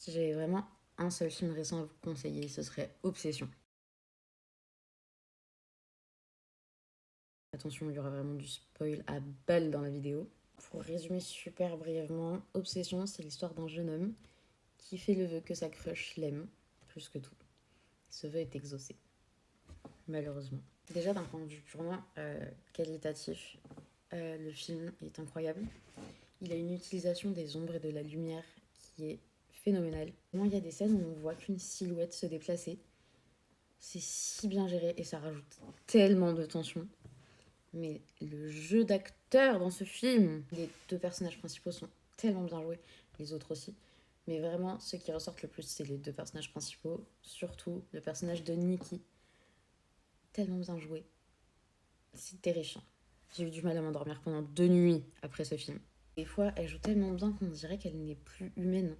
Si j'avais vraiment un seul film récent à vous conseiller, ce serait Obsession. Attention, il y aura vraiment du spoil à balle dans la vidéo. Pour résumer super brièvement, Obsession, c'est l'histoire d'un jeune homme qui fait le vœu que sa crush l'aime plus que tout. Ce vœu est exaucé, malheureusement. Déjà d'un point de vue purement qualitatif, le film est incroyable. Il a une utilisation des ombres et de la lumière qui est phénoménale. Il y a des scènes où on voit qu'une silhouette se déplacer. C'est si bien géré et ça rajoute tellement de tension. Mais le jeu d'acteur dans ce film, les deux personnages principaux sont tellement bien joués, les autres aussi. Mais vraiment, ceux qui ressortent le plus, c'est les deux personnages principaux, surtout le personnage de Nikki. Tellement bien joué. C'est terrifiant. J'ai eu du mal à m'endormir pendant 2 nuits après ce film. Des fois, elle joue tellement bien qu'on dirait qu'elle n'est plus humaine.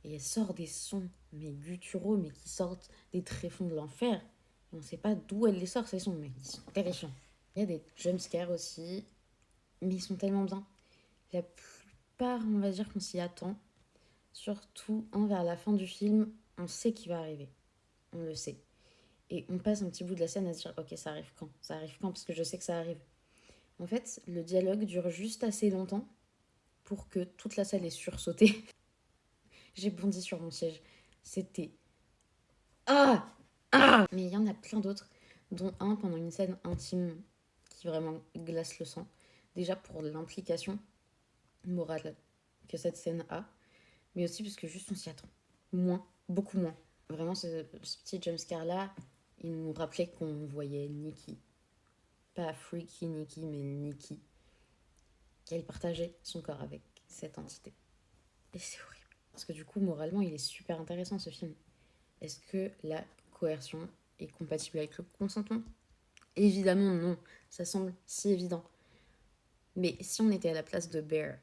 Et elle sort des sons, mais gutturaux, mais qui sortent des tréfonds de l'enfer. Et on ne sait pas d'où elle les sort, ces sons, mais ils sont terrifiants. Il y a des jumpscares aussi, mais ils sont tellement bien. La plupart, on va dire qu'on s'y attend. Surtout, vers la fin du film, on sait qu'il va arriver. On le sait. Et on passe un petit bout de la scène à se dire, ok, ça arrive quand? Ça arrive quand? Parce que je sais que ça arrive. En fait, le dialogue dure juste assez longtemps pour que toute la salle ait sursauté. J'ai bondi sur mon siège. C'était... Ah! Ah! Mais il y en a plein d'autres, dont un pendant une scène intime qui vraiment glace le sang. Déjà pour l'implication morale que cette scène a, mais aussi parce que juste on s'y attend. Moins, beaucoup moins. Vraiment, ce petit jumpscare-là, il nous rappelait qu'on voyait Nikki. Pas Freaky Nikki, mais Nikki. Qu'elle partageait son corps avec cette entité. Et c'est horrible. Parce que du coup, moralement, il est super intéressant ce film. Est-ce que la coercion est compatible avec le consentement? Évidemment non, ça semble si évident. Mais si on était à la place de Bear,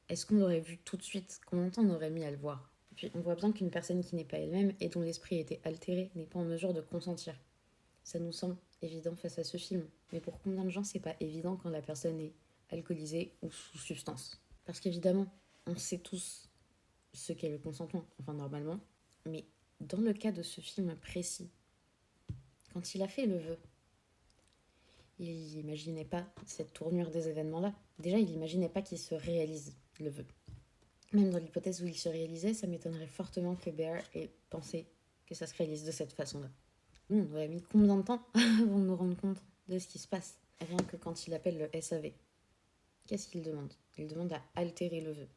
est-ce qu'on aurait vu tout de suite? Combien de temps on aurait mis à le voir? Et puis on voit bien qu'une personne qui n'est pas elle-même et dont l'esprit a été altéré n'est pas en mesure de consentir. Ça nous semble évident face à ce film. Mais pour combien de gens c'est pas évident quand la personne est alcoolisée ou sous substance? Parce qu'évidemment, on sait tous ce qu'est le consentement, enfin normalement. Mais dans le cas de ce film précis, quand il a fait le vœu, il n'imaginait pas cette tournure des événements-là. Déjà, il n'imaginait pas qu'il se réalise le vœu. Même dans l'hypothèse où il se réalisait, ça m'étonnerait fortement que Bear ait pensé que ça se réalise de cette façon-là. Nous, on aurait mis combien de temps avant de nous rendre compte de ce qui se passe? Rien que quand il appelle le SAV. Qu'est-ce qu'il demande? Il demande à altérer le vœu.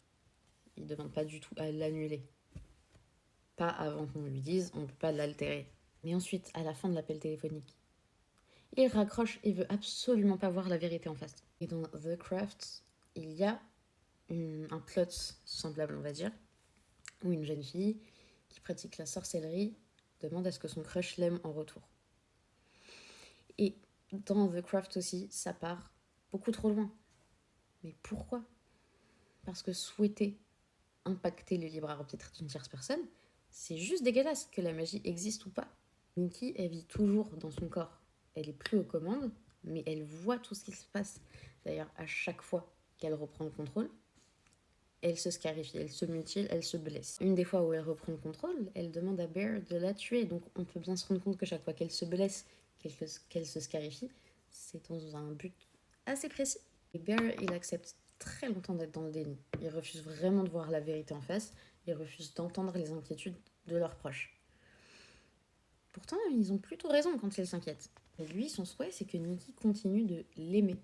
Il ne demande pas du tout à l'annuler. Pas avant qu'on lui dise on ne peut pas l'altérer. Mais ensuite, à la fin de l'appel téléphonique, il raccroche et veut absolument pas voir la vérité en face. Et dans The Craft, il y a un plot semblable, on va dire, où une jeune fille qui pratique la sorcellerie demande à ce que son crush l'aime en retour. Et dans The Craft aussi, ça part beaucoup trop loin. Mais pourquoi? Parce que souhaiter impacter le libre arbitre d'une tierce personne, c'est juste dégueulasse, que la magie existe ou pas. Nikki, elle vit toujours dans son corps. Elle est plus aux commandes, mais elle voit tout ce qui se passe. D'ailleurs, à chaque fois qu'elle reprend le contrôle, elle se scarifie, elle se mutile, elle se blesse. Une des fois où elle reprend le contrôle, elle demande à Bear de la tuer. Donc on peut bien se rendre compte que chaque fois qu'elle se blesse, qu'elle se scarifie, c'est dans un but assez précis. Et Bear, il accepte très longtemps d'être dans le déni. Il refuse vraiment de voir la vérité en face. Il refuse d'entendre les inquiétudes de leurs proches. Pourtant, ils ont plutôt raison quand ils s'inquiètent. Et lui, son souhait, c'est que Nikki continue de l'aimer.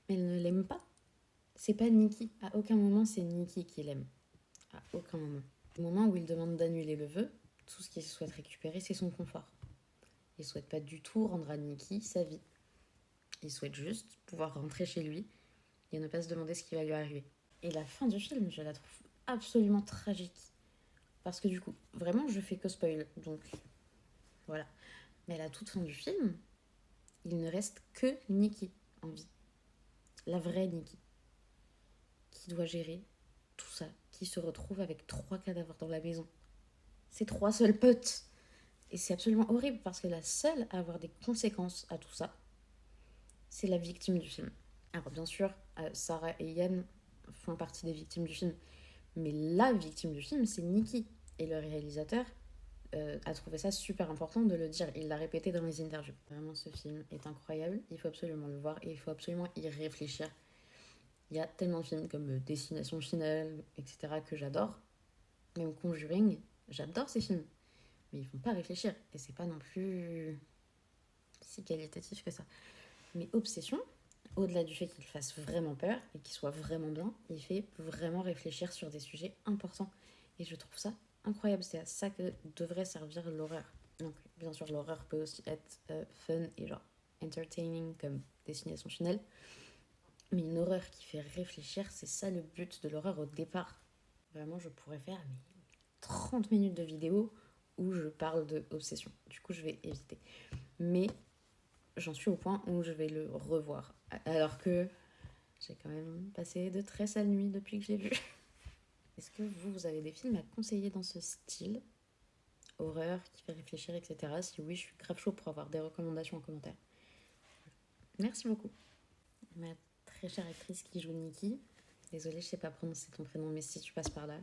Mais elle ne l'aime pas. C'est pas Nikki. À aucun moment, c'est Nikki qui l'aime. À aucun moment. Au moment où il demande d'annuler le vœu, tout ce qu'il souhaite récupérer, c'est son confort. Il souhaite pas du tout rendre à Nikki sa vie. Il souhaite juste pouvoir rentrer chez lui et ne pas se demander ce qui va lui arriver. Et la fin du film, je la trouve absolument tragique. Parce que du coup, vraiment, je fais que spoil. Donc, voilà. Mais à la toute fin du film, il ne reste que Nikki en vie. La vraie Nikki. Qui doit gérer tout ça. Qui se retrouve avec 3 cadavres dans la maison. Ses 3 seuls potes. Et c'est absolument horrible parce que la seule à avoir des conséquences à tout ça, c'est la victime du film. Alors bien sûr, Sarah et Ian font partie des victimes du film. Mais la victime du film, c'est Nikki. Et le réalisateur a trouvé ça super important de le dire. Il l'a répété dans les interviews. Vraiment, ce film est incroyable. Il faut absolument le voir et il faut absolument y réfléchir. Il y a tellement de films comme Destination Finale, etc. que j'adore. Même Conjuring, j'adore ces films. Mais ils font pas réfléchir. Et c'est pas non plus si qualitatif que ça. Mais Obsession, au-delà du fait qu'il fasse vraiment peur et qu'il soit vraiment bien, il fait vraiment réfléchir sur des sujets importants. Et je trouve ça incroyable. C'est à ça que devrait servir l'horreur. Donc, bien sûr, l'horreur peut aussi être fun et genre entertaining comme Destination Finale. Mais une horreur qui fait réfléchir, c'est ça le but de l'horreur au départ. Vraiment, je pourrais faire 30 minutes de vidéo où je parle de obsession. Du coup, je vais éviter. Mais j'en suis au point où je vais le revoir. Alors que j'ai quand même passé de très sales nuits depuis que je l'ai vu. Est-ce que vous avez des films à conseiller dans ce style? Horreur, qui fait réfléchir, etc. Si oui, je suis grave chaud pour avoir des recommandations en commentaire. Merci beaucoup. Ma très chère actrice qui joue Nikki. Désolée, je sais pas prononcer ton prénom, mais si tu passes par là,